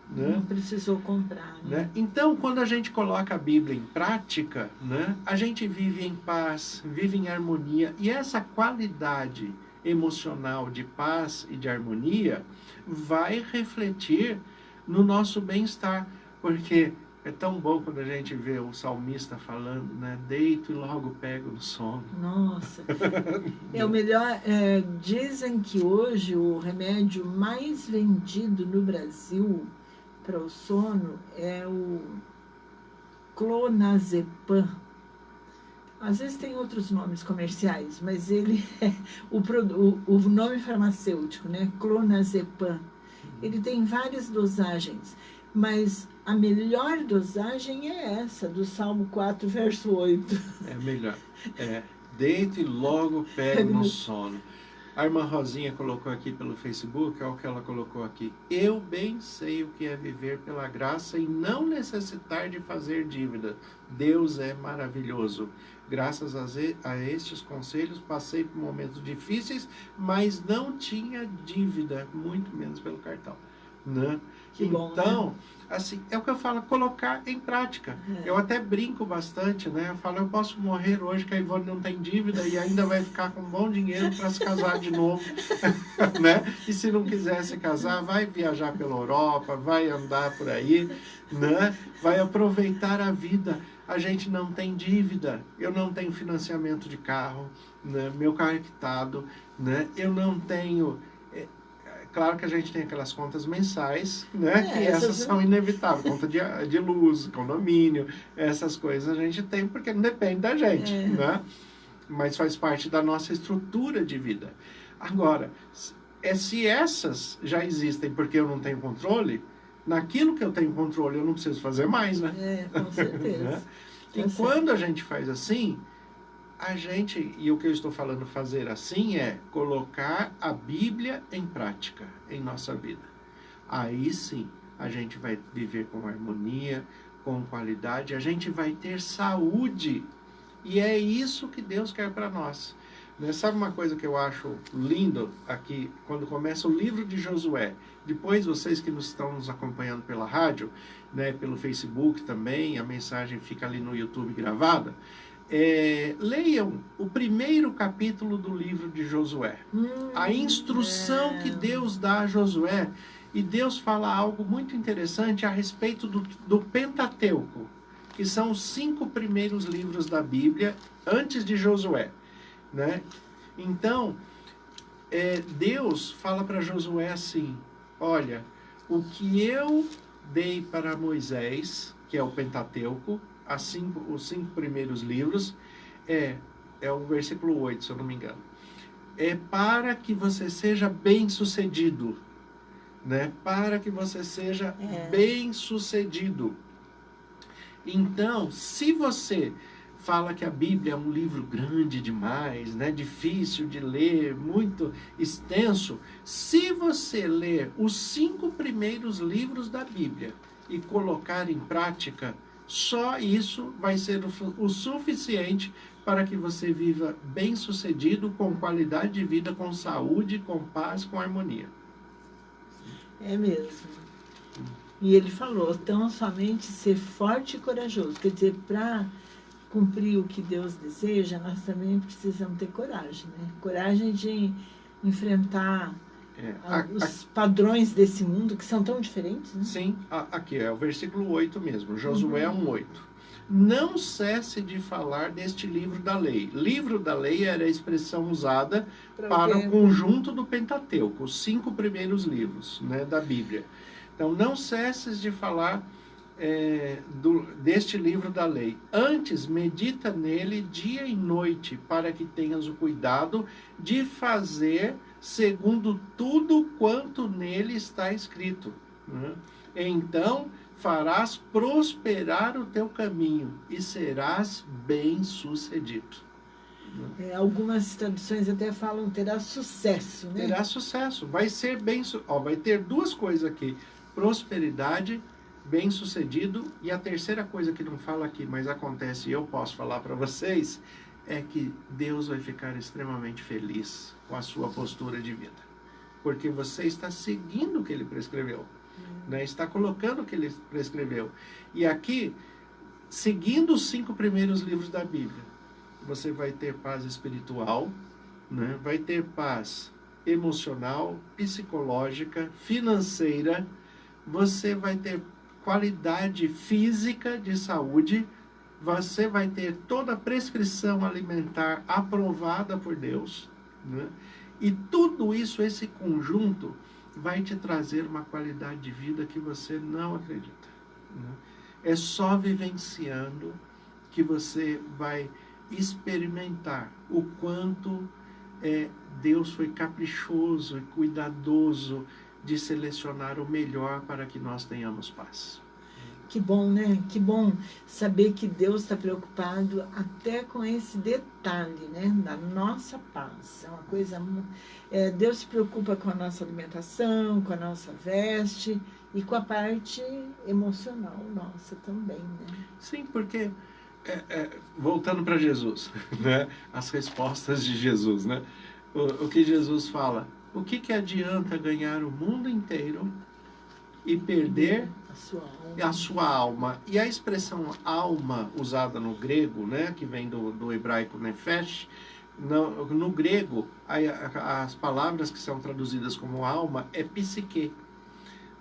Né? Não precisou comprar. Né? Então, quando a gente coloca a Bíblia em prática, né, a gente vive em paz, vive em harmonia. E essa qualidade emocional de paz e de harmonia vai refletir no nosso bem-estar. Porque é tão bom quando a gente vê o salmista falando, né, deito e logo pego no sono. Nossa, é o melhor. Dizem que hoje o remédio mais vendido no Brasil para o sono é o clonazepam. Às vezes tem outros nomes comerciais, mas ele é o nome farmacêutico, né? Clonazepam. Ele tem várias dosagens, mas a melhor dosagem é essa, do Salmo 4, verso 8. É melhor. Deite e logo pegue no sono. A irmã Rosinha colocou aqui pelo Facebook, é o que ela colocou aqui. Eu bem sei o que é viver pela graça e não necessitar de fazer dívida. Deus é maravilhoso. Graças a estes conselhos, passei por momentos difíceis, mas não tinha dívida, muito menos pelo cartão. Né? Que bom, então, né? assim, é o que eu falo, colocar em prática. Eu até brinco bastante, né? Eu falo, eu posso morrer hoje que a Ivone não tem dívida e ainda vai ficar com um bom dinheiro para se casar de novo, né? E se não quiser se casar, vai viajar pela Europa, vai andar por aí, né? Vai aproveitar a vida. A gente não tem dívida, eu não tenho financiamento de carro, né? Meu carro é quitado, né? Eu não tenho... Claro que a gente tem aquelas contas mensais, né? Que essas são inevitáveis. Conta de luz, condomínio, essas coisas a gente tem porque não depende da gente, né? Mas faz parte da nossa estrutura de vida. Agora, se essas já existem porque eu não tenho controle, naquilo que eu tenho controle eu não preciso fazer mais, né? Com certeza. Né? E quando a gente faz assim... A gente, e o que eu estou falando fazer assim é colocar a Bíblia em prática em nossa vida. Aí sim, a gente vai viver com harmonia, com qualidade, a gente vai ter saúde. E é isso que Deus quer para nós. Né? Sabe uma coisa que eu acho lindo aqui, quando começa o livro de Josué? Depois, vocês que estão nos acompanhando pela rádio, né, pelo Facebook também, a mensagem fica ali no YouTube gravada. Leiam o primeiro capítulo do livro de Josué. A instrução que Deus dá a Josué. E Deus fala algo muito interessante a respeito do Pentateuco, que são os 5 primeiros livros da Bíblia antes de Josué. Né? Então, Deus fala para Josué assim, olha, o que eu dei para Moisés, que é o Pentateuco, os 5 primeiros livros, é o versículo 8, se eu não me engano. É para que você seja bem-sucedido. Né? Para que você seja bem-sucedido. Então, se você fala que a Bíblia é um livro grande demais, né? Difícil de ler, muito extenso, se você ler os 5 primeiros livros da Bíblia e colocar em prática, só isso vai ser o suficiente para que você viva bem-sucedido, com qualidade de vida, com saúde, com paz, com harmonia. É mesmo. E ele falou, tão somente ser forte e corajoso. Quer dizer, para cumprir o que Deus deseja, nós também precisamos ter coragem, né? Coragem de enfrentar os padrões desse mundo, que são tão diferentes, né? Sim, aqui é o versículo 8 mesmo, Josué 1:8. Não cesse de falar deste livro da lei. Livro da lei era a expressão usada para o conjunto do Pentateuco, os 5 primeiros livros, né, da Bíblia. Então, não cesses de falar deste livro da lei. Antes, medita nele dia e noite, para que tenhas o cuidado de fazer segundo tudo quanto nele está escrito. Né? Então, farás prosperar o teu caminho e serás bem-sucedido. Algumas traduções até falam terá sucesso, né? Terá sucesso, vai ser vai ter 2 coisas aqui, prosperidade, bem-sucedido, e a terceira coisa que não fala aqui, mas acontece e eu posso falar para vocês, é que Deus vai ficar extremamente feliz com a sua postura de vida, porque você está seguindo o que Ele prescreveu, né? Está colocando o que Ele prescreveu. E aqui, seguindo os 5 primeiros livros da Bíblia, você vai ter paz espiritual, né? Vai ter paz emocional, psicológica, financeira, você vai ter qualidade física de saúde, você vai ter toda a prescrição alimentar aprovada por Deus, né? E tudo isso, esse conjunto, vai te trazer uma qualidade de vida que você não acredita, né? É só vivenciando que você vai experimentar o quanto Deus foi caprichoso e cuidadoso de selecionar o melhor para que nós tenhamos paz. Que bom, né? Que bom saber que Deus está preocupado até com esse detalhe, né? Da nossa paz. É uma coisa. Deus se preocupa com a nossa alimentação, com a nossa veste e com a parte emocional nossa também, né? Sim, porque voltando para Jesus, né? As respostas de Jesus, né? O que Jesus fala? O que adianta ganhar o mundo inteiro e perder a sua alma? E a expressão alma usada no grego, né, que vem do hebraico nefesh, no grego, as palavras que são traduzidas como alma é psique.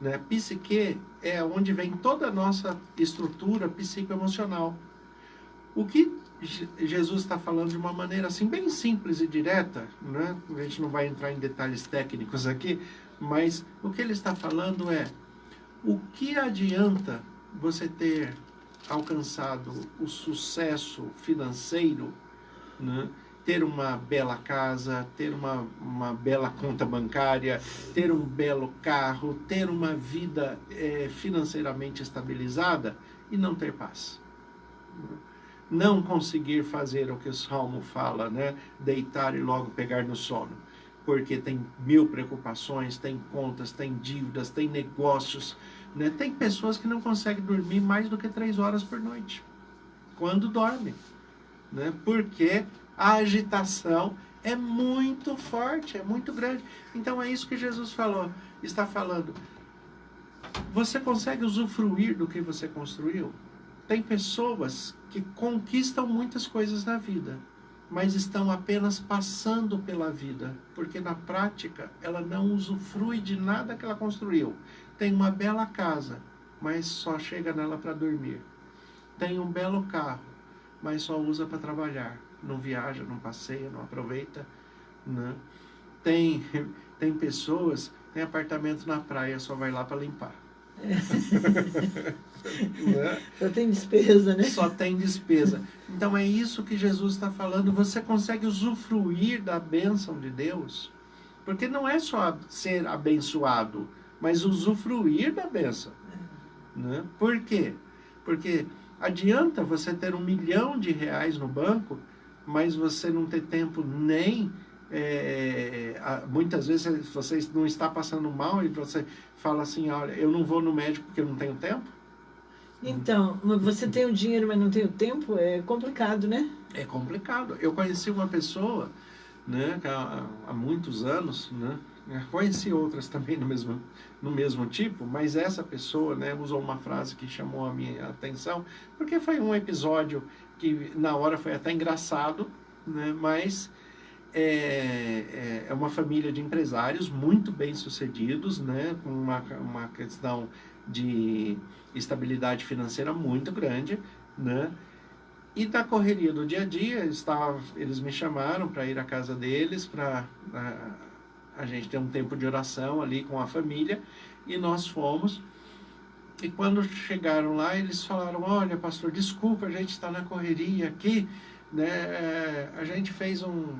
Né? Psique é onde vem toda a nossa estrutura psicoemocional. O que Jesus está falando de uma maneira assim bem simples e direta, né? A gente não vai entrar em detalhes técnicos aqui, mas o que ele está falando é: o que adianta você ter alcançado o sucesso financeiro, né? Ter uma bela casa, ter uma bela conta bancária, ter um belo carro, ter uma vida financeiramente estabilizada e não ter paz? Não conseguir fazer o que o Salmo fala, né? Deitar e logo pegar no sono. Porque tem 1000 preocupações, tem contas, tem dívidas, tem negócios, né? Tem pessoas que não conseguem dormir mais do que 3 horas por noite, quando dormem, né? Porque a agitação é muito forte, é muito grande. Então é isso que Jesus está falando. Você consegue usufruir do que você construiu? Tem pessoas que conquistam muitas coisas na vida, mas estão apenas passando pela vida, porque na prática ela não usufrui de nada que ela construiu. Tem uma bela casa, mas só chega nela para dormir. Tem um belo carro, mas só usa para trabalhar. Não viaja, não passeia, não aproveita, né? Tem pessoas, tem apartamento na praia, só vai lá para limpar. Né? Só tem despesa, né? Só tem despesa. Então é isso que Jesus está falando. Você consegue usufruir da bênção de Deus, porque não é só ser abençoado, mas usufruir da bênção, né? Por quê? Porque adianta você ter R$1 milhão no banco, mas você não ter tempo nem... muitas vezes você não está passando mal e você fala assim: olha, eu não vou no médico porque eu não tenho tempo. Então, você tem o dinheiro, mas não tem o tempo, é complicado, né? É complicado. Eu conheci uma pessoa, né, há muitos anos, né, conheci outras também no mesmo tipo, mas essa pessoa, né, usou uma frase que chamou a minha atenção, porque foi um episódio que na hora foi até engraçado, né, mas é uma família de empresários muito bem-sucedidos, né, com uma questão de estabilidade financeira muito grande, né? E da correria do dia a dia, eles me chamaram para ir à casa deles, para a gente ter um tempo de oração ali com a família, e nós fomos. E quando chegaram lá, eles falaram: olha, pastor, desculpa, a gente está na correria aqui, né? A gente fez um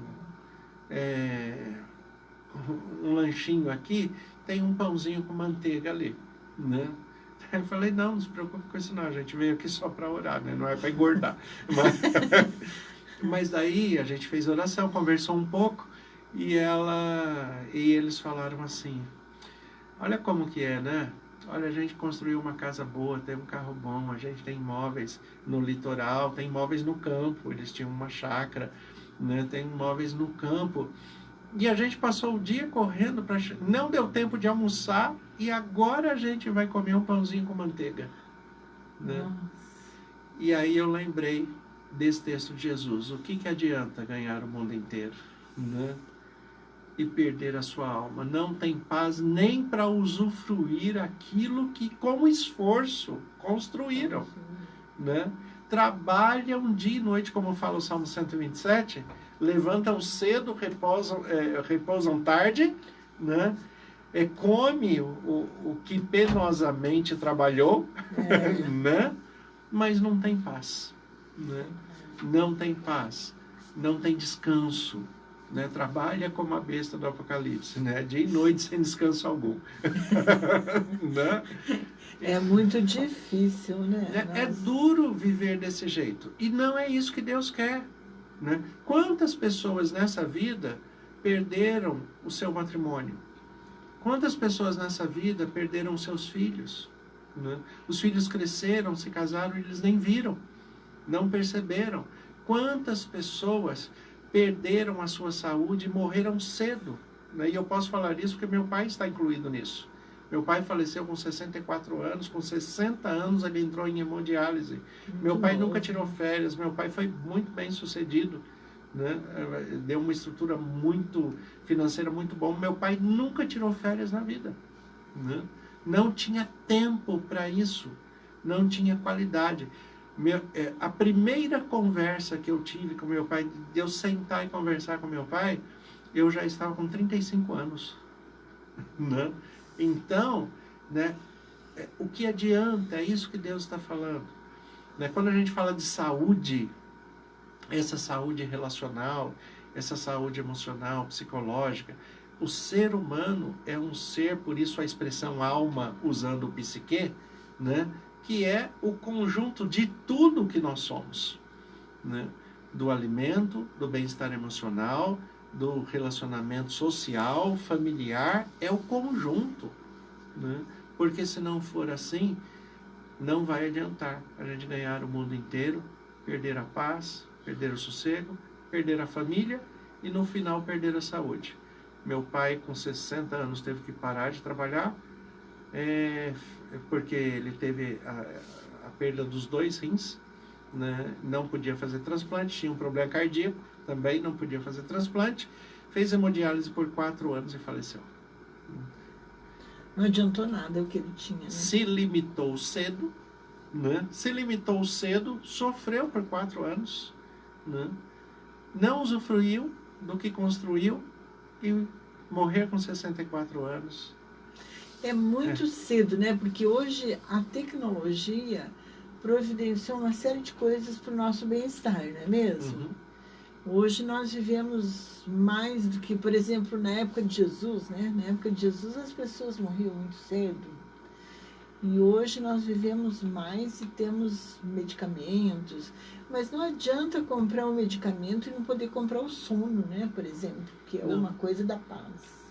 lanchinho aqui, tem um pãozinho com manteiga ali, né? Eu falei: não se preocupe com isso não, a gente veio aqui só para orar, né? Não é para engordar. Mas daí a gente fez oração, conversou um pouco, e eles falaram assim: olha como que é, né? Olha, a gente construiu uma casa boa, tem um carro bom, a gente tem imóveis no litoral, tem imóveis no campo, eles tinham uma chácara, né? Tem imóveis no campo. E a gente passou o dia correndo, não deu tempo de almoçar, e agora a gente vai comer um pãozinho com manteiga, né? E aí eu lembrei desse texto de Jesus: o que adianta ganhar o mundo inteiro, né, e perder a sua alma? Não tem paz nem para usufruir aquilo que com esforço construíram, né? Trabalham dia e noite, como fala o Salmo 127, levantam cedo, repousam tarde, né? Come o que penosamente trabalhou, né? Mas não tem paz, né? Não tem paz, não tem descanso, né? Trabalha como a besta do Apocalipse, né? Dia e noite sem descanso algum. Né? É muito difícil, né? É duro viver desse jeito. E não é isso que Deus quer. Né? Quantas pessoas nessa vida perderam o seu matrimônio? Quantas pessoas nessa vida perderam seus filhos? Né? Os filhos cresceram, se casaram e eles nem viram, não perceberam. Quantas pessoas perderam a sua saúde e morreram cedo? Né? E eu posso falar isso porque meu pai está incluído nisso. Meu pai faleceu com 64 anos, com 60 anos ele entrou em hemodiálise. Meu pai nunca tirou férias, meu pai foi muito bem sucedido, né? Deu uma estrutura muito financeira muito bom. Meu pai nunca tirou férias na vida, né? Não tinha tempo para isso, não tinha qualidade. A primeira conversa que eu tive com meu pai, de eu sentar e conversar com meu pai, eu já estava com 35 anos, né? Então, né, o que adianta? É isso que Deus está falando. Né? Quando a gente fala de saúde, essa saúde relacional, essa saúde emocional, psicológica, o ser humano é um ser, por isso a expressão alma, usando o psique, né, que é o conjunto de tudo que nós somos. Né? Do alimento, do bem-estar emocional, do relacionamento social, familiar, é o conjunto. Né? Porque se não for assim, não vai adiantar a gente ganhar o mundo inteiro, perder a paz, perder o sossego, perder a família e no final perder a saúde. Meu pai com 60 anos teve que parar de trabalhar, porque ele teve a perda dos 2 rins, né? Não podia fazer transplante, tinha um problema cardíaco, também não podia fazer transplante, fez hemodiálise por 4 anos e faleceu. Não adiantou nada o que ele tinha, né? Se limitou cedo, né? Se limitou cedo, sofreu por 4 anos, né? Não usufruiu do que construiu e morrer com 64 anos. É muito cedo, né? Porque hoje a tecnologia providenciou uma série de coisas para o nosso bem-estar, não é mesmo? Uhum. Hoje nós vivemos mais do que, por exemplo, na época de Jesus, né? Na época de Jesus as pessoas morriam muito cedo. E hoje nós vivemos mais e temos medicamentos. Mas não adianta comprar um medicamento e não poder comprar o sono, né? Por exemplo, que é Não. uma coisa da paz.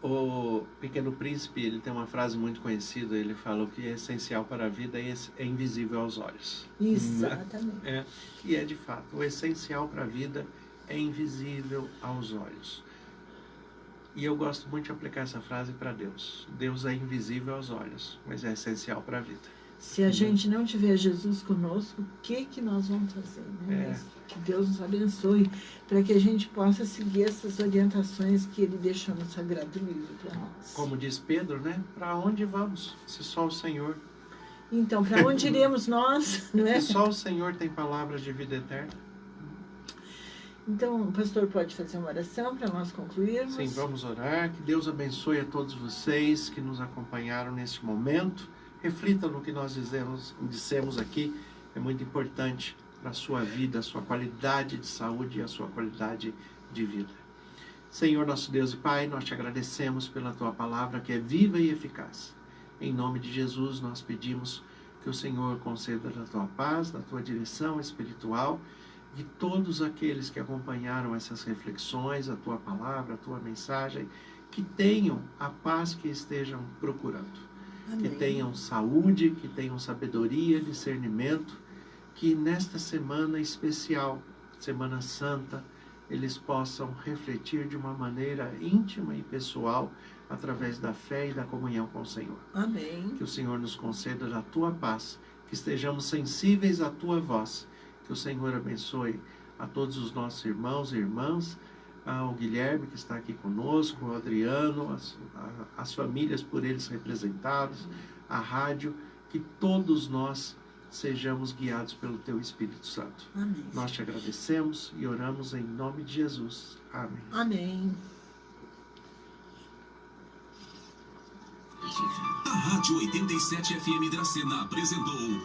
O Pequeno Príncipe, ele tem uma frase muito conhecida, ele falou que é essencial para a vida é invisível aos olhos. Exatamente. E é de fato, o essencial para a vida é invisível aos olhos. E eu gosto muito de aplicar essa frase para Deus. Deus é invisível aos olhos, mas é essencial para a vida. Se a gente não tiver Jesus conosco, o que nós vamos fazer? Né? Que Deus nos abençoe para que a gente possa seguir essas orientações que Ele deixou no Sagrado Livro para nós. Como diz Pedro, né? Para onde vamos? Se só o Senhor. Então, para onde iremos nós? Não é? Se só o Senhor tem palavras de vida eterna. Então, o pastor pode fazer uma oração para nós concluirmos? Sim, vamos orar. Que Deus abençoe a todos vocês que nos acompanharam nesse momento. Reflita no que nós dissemos aqui. É muito importante para a sua vida, a sua qualidade de saúde e a sua qualidade de vida. Senhor, nosso Deus e Pai, nós te agradecemos pela tua palavra que é viva e eficaz. Em nome de Jesus, nós pedimos que o Senhor conceda da tua paz, da tua direção espiritual, e todos aqueles que acompanharam essas reflexões, a tua palavra, a tua mensagem, que tenham a paz que estejam procurando. Amém. Que tenham saúde, que tenham sabedoria, discernimento, que nesta semana especial, Semana Santa, eles possam refletir de uma maneira íntima e pessoal através da fé e da comunhão com o Senhor. Amém. Que o Senhor nos conceda da tua paz, que estejamos sensíveis à tua voz, que o Senhor abençoe a todos os nossos irmãos e irmãs, ao Guilherme que está aqui conosco, ao Adriano, as famílias por eles representadas, a rádio, que todos nós sejamos guiados pelo teu Espírito Santo. Amém. Nós te agradecemos e oramos em nome de Jesus. Amém. Amém. A Rádio 87 FM Dracena apresentou